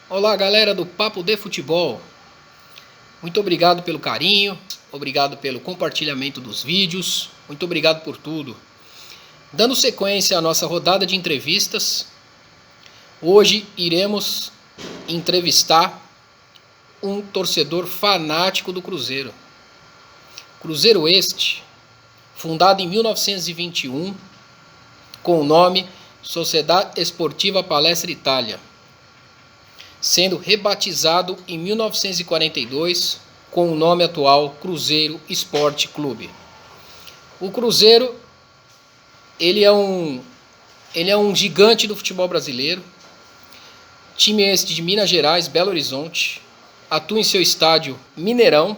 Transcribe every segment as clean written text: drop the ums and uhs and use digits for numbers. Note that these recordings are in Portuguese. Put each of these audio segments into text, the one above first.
Olá, galera do Papo de Futebol. Muito obrigado pelo carinho, obrigado pelo compartilhamento dos vídeos, muito obrigado por tudo. Dando sequência à nossa rodada de entrevistas, hoje iremos entrevistar um torcedor fanático do Cruzeiro. Cruzeiro este, fundado em 1921, com o nome Sociedade Esportiva Palestra Itália, sendo rebatizado em 1942 com o nome atual Cruzeiro Esporte Clube. O Cruzeiro ele é um gigante do futebol brasileiro, time este de Minas Gerais, Belo Horizonte, atua em seu estádio Mineirão,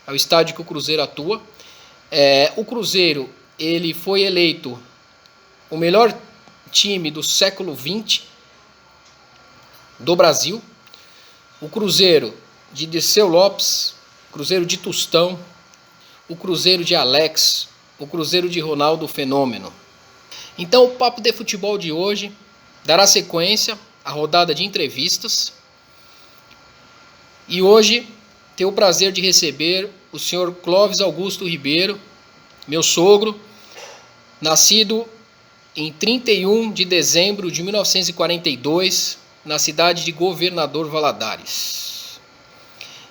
é o estádio que o Cruzeiro atua. O Cruzeiro ele foi eleito o melhor time do século XX do Brasil. O Cruzeiro de Dirceu Lopes, Cruzeiro de Tostão, o Cruzeiro de Alex, o Cruzeiro de Ronaldo Fenômeno. Então o Papo de Futebol de hoje dará sequência à rodada de entrevistas. E hoje tenho o prazer de receber o senhor Clóvis Augusto Ribeiro, meu sogro, nascido em 31 de dezembro de 1942, na cidade de Governador Valadares.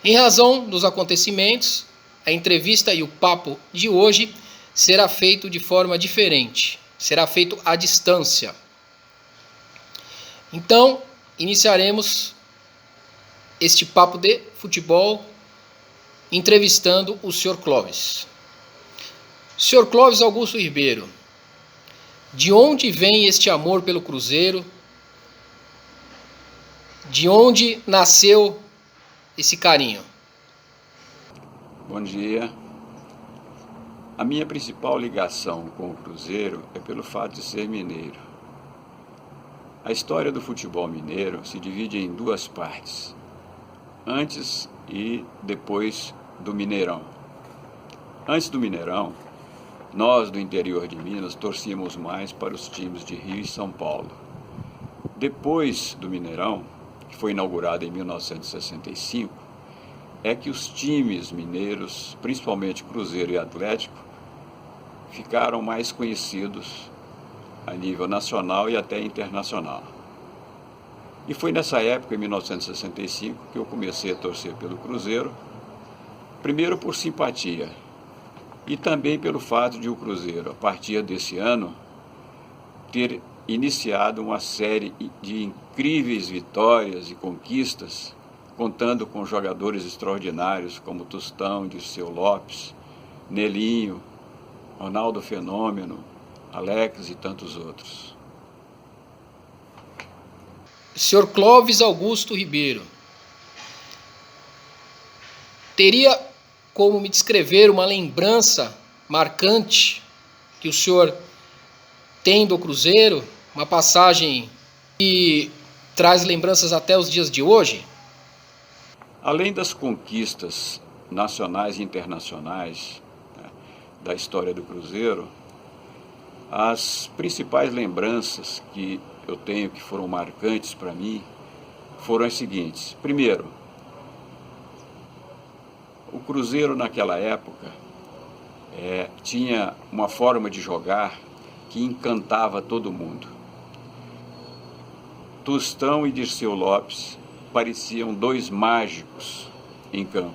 Em razão dos acontecimentos, a entrevista e o papo de hoje será feito de forma diferente, será feito à distância. Então, iniciaremos este papo de futebol entrevistando o Sr. Clóvis. Sr. Clóvis Augusto Ribeiro, de onde vem este amor pelo Cruzeiro? De onde nasceu esse carinho? Bom dia. A minha principal ligação com o Cruzeiro é pelo fato de ser mineiro. A história do futebol mineiro se divide em duas partes, antes e depois do Mineirão. Antes do Mineirão, nós do interior de Minas torcíamos mais para os times de Rio e São Paulo. Depois do Mineirão, que foi inaugurado em 1965, é que os times mineiros, principalmente Cruzeiro e Atlético, ficaram mais conhecidos a nível nacional e até internacional. E foi nessa época, em 1965, que eu comecei a torcer pelo Cruzeiro, primeiro por simpatia e também pelo fato de o Cruzeiro, a partir desse ano, ter iniciado uma série de incríveis vitórias e conquistas, contando com jogadores extraordinários como Tostão, Dirceu Lopes, Nelinho, Ronaldo Fenômeno, Alex e tantos outros. Sr. Clóvis Augusto Ribeiro, teria como me descrever uma lembrança marcante que o senhor tem do Cruzeiro, uma passagem que traz lembranças até os dias de hoje? Além das conquistas nacionais e internacionais, né, da história do Cruzeiro, as principais lembranças que eu tenho que foram marcantes para mim foram as seguintes. Primeiro, o Cruzeiro naquela época tinha uma forma de jogar que encantava todo mundo. Tostão e Dirceu Lopes pareciam dois mágicos em campo.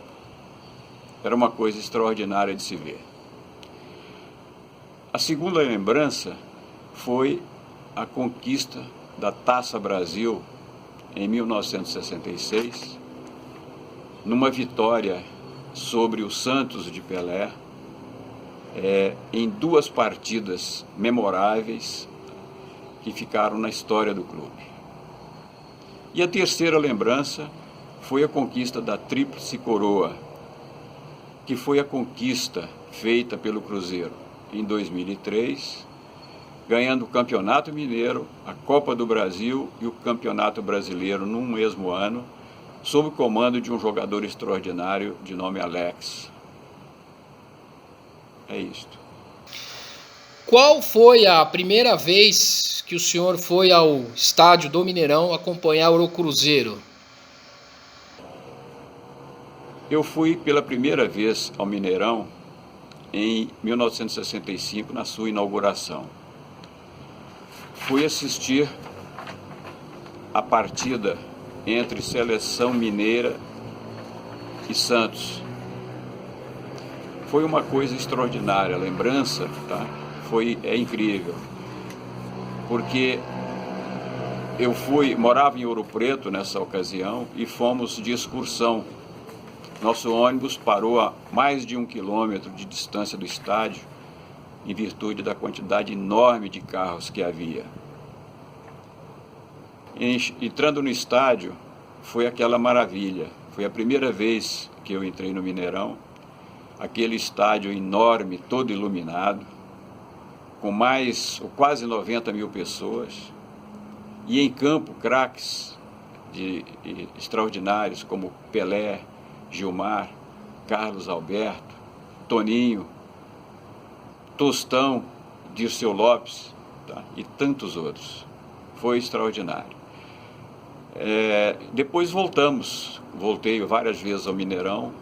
Era uma coisa extraordinária de se ver. A segunda lembrança foi a conquista da Taça Brasil em 1966, numa vitória sobre o Santos de Pelé, em duas partidas memoráveis que ficaram na história do clube. E a terceira lembrança foi a conquista da Tríplice Coroa, que foi a conquista feita pelo Cruzeiro em 2003, ganhando o Campeonato Mineiro, a Copa do Brasil e o Campeonato Brasileiro num mesmo ano, sob o comando de um jogador extraordinário de nome Alex. É isto. Qual foi a primeira vez que o senhor foi ao estádio do Mineirão acompanhar o Cruzeiro? Eu fui pela primeira vez ao Mineirão em 1965, na sua inauguração. Fui assistir a partida entre Seleção Mineira e Santos. Foi uma coisa extraordinária, a lembrança, tá? É incrível, porque eu morava em Ouro Preto nessa ocasião e fomos de excursão. Nosso ônibus parou a mais de 1 quilômetro de distância do estádio, em virtude da quantidade enorme de carros que havia. Entrando no estádio, foi aquela maravilha. Foi a primeira vez que eu entrei no Mineirão, aquele estádio enorme, todo iluminado, com quase 90 mil pessoas, e em campo craques extraordinários como Pelé, Gilmar, Carlos Alberto, Toninho, Tostão, Dirceu Lopes, tá? E tantos outros. Foi extraordinário. Depois voltei várias vezes ao Mineirão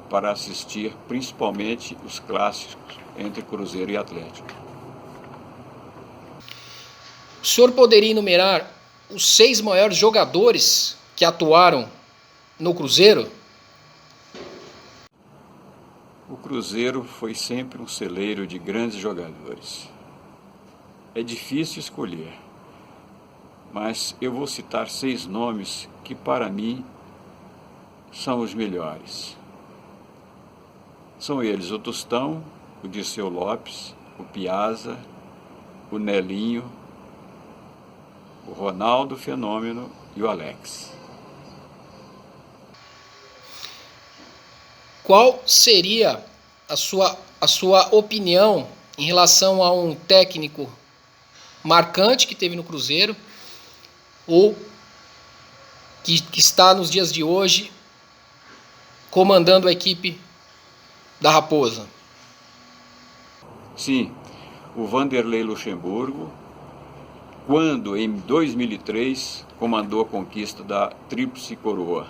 para assistir principalmente os clássicos entre Cruzeiro e Atlético. O senhor poderia enumerar os 6 maiores jogadores que atuaram no Cruzeiro? O Cruzeiro foi sempre um celeiro de grandes jogadores. É difícil escolher, mas eu vou citar 6 nomes que, para mim, são os melhores. São eles o Tostão, o Dirceu Lopes, o Piazza, o Nelinho, o Ronaldo Fenômeno e o Alex. Qual seria a sua opinião em relação a um técnico marcante que teve no Cruzeiro ou que está nos dias de hoje comandando a equipe da Raposa? Sim, o Vanderlei Luxemburgo, quando em 2003 comandou a conquista da Tríplice Coroa,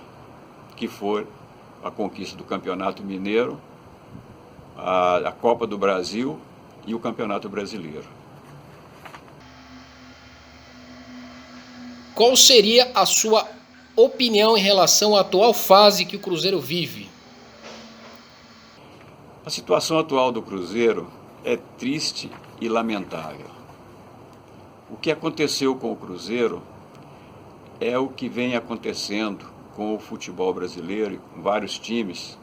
que foi a conquista do Campeonato Mineiro, a Copa do Brasil e o Campeonato Brasileiro. Qual seria a sua opinião em relação à atual fase que o Cruzeiro vive? A situação atual do Cruzeiro é triste e lamentável. O que aconteceu com o Cruzeiro é o que vem acontecendo com o futebol brasileiro e com vários times,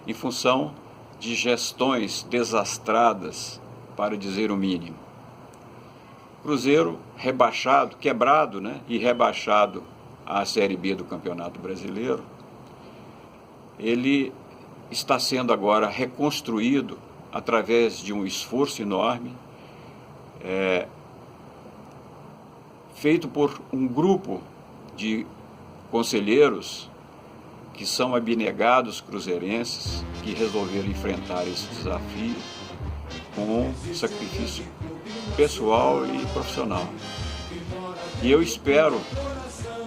em função de gestões desastradas, para dizer o mínimo. Cruzeiro rebaixado, quebrado, né? E rebaixado à Série B do Campeonato Brasileiro, ele está sendo agora reconstruído através de um esforço enorme, feito por um grupo de conselheiros que são abnegados cruzeirenses, que resolveram enfrentar esse desafio com sacrifício pessoal e profissional. E eu espero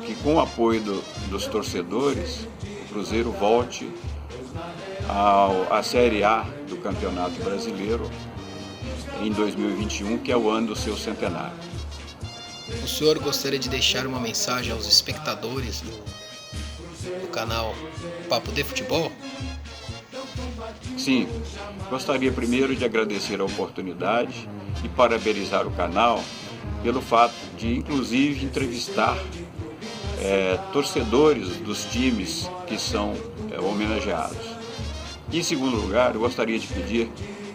que, com o apoio dos torcedores, o Cruzeiro volte à Série A do Campeonato Brasileiro em 2021, que é o ano do seu centenário. O senhor gostaria de deixar uma mensagem aos espectadores do canal Papo de Futebol? Sim, gostaria primeiro de agradecer a oportunidade e parabenizar o canal pelo fato de, inclusive, entrevistar torcedores dos times que são homenageados. E, em segundo lugar, eu gostaria de pedir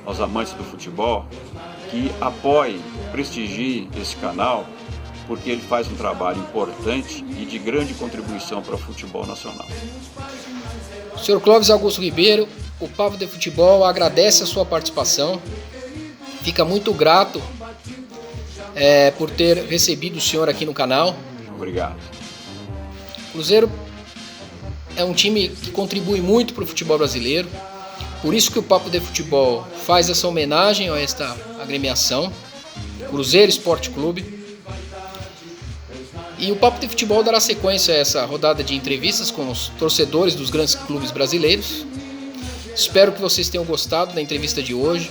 aos amantes do futebol que apoiem, prestigiem esse canal, porque ele faz um trabalho importante e de grande contribuição para o futebol nacional. Senhor Clóvis Augusto Ribeiro, o Papo de Futebol agradece a sua participação, fica muito grato por ter recebido o senhor aqui no canal. Obrigado. O Cruzeiro é um time que contribui muito para o futebol brasileiro, por isso que o Papo de Futebol faz essa homenagem a esta agremiação. Cruzeiro Esporte Clube. E o Papo de Futebol dará sequência a essa rodada de entrevistas com os torcedores dos grandes clubes brasileiros. Espero que vocês tenham gostado da entrevista de hoje.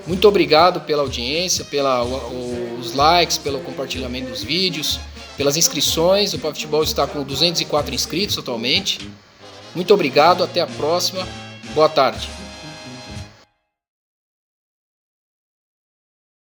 Muito obrigado pela audiência, pelos likes, pelo compartilhamento dos vídeos, pelas inscrições. O Papo de Futebol está com 204 inscritos atualmente. Muito obrigado, até a próxima. Boa tarde.